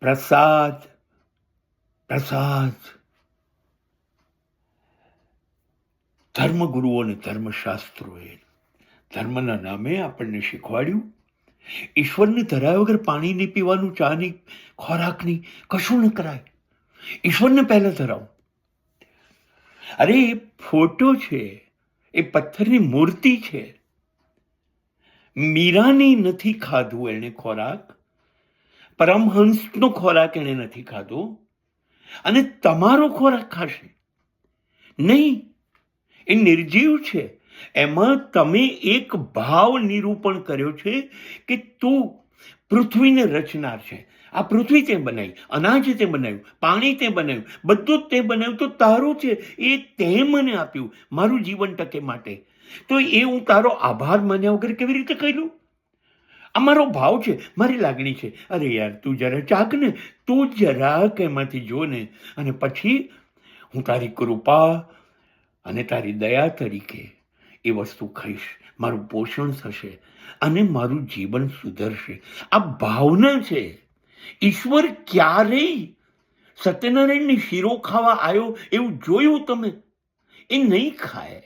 પ્રસાદ પ્રસાદ. ધર્મગુરુઓ અને ધર્મશાસ્ત્રોએ ધર્મના નામે આપણને શીખવાડ્યું, ઈશ્વરને ધરાયા વગર પાણી નહીં પીવાનું, ચા નહીં, ખોરાક નહીં, કશું ન કરાય. ઈશ્વરને પહેલા ધરાવો. અરે એ ફોટો છે, એ પથ્થરની મૂર્તિ છે. મીરાની નથી ખાધું એણે ખોરાક, પરમહંસનો ખોરાક એણે નથી ખાધો, અને તમારો ખોરાક ખાશે નહીં. એ નિર્જીવ છે. એમાં તમે એક ભાવ નિરૂપણ કર્યો છે કે તું પૃથ્વીને રચનાર છે. આ પૃથ્વી તે બનાવી, અનાજ તે બનાવ્યું, પાણી તે બનાવ્યું, બધું જ તે બનાવ્યું, તો તારું છે. એ તે મને આપ્યું મારું જીવન ટકે માટે. તો એ હું તારો આભાર માન્યા વગર કેવી રીતે કર્યું? આ મારો ભાવ છે, મારી લાગણી છે. અરે યાર, તું જરા ચાક ને, તું જરાક એમાંથી જો ને, અને પછી હું તારી કૃપા અને તારી દયા તરીકે એ વસ્તુ ખાઈશ, મારું પોષણ થશે અને મારું જીવન સુધરશે. આ ભાવના છે. ઈશ્વર ક્યારેય સત્યનારાયણની શીરો ખાવા આવ્યો એવું જોયું તમે? એ નહીં ખાય.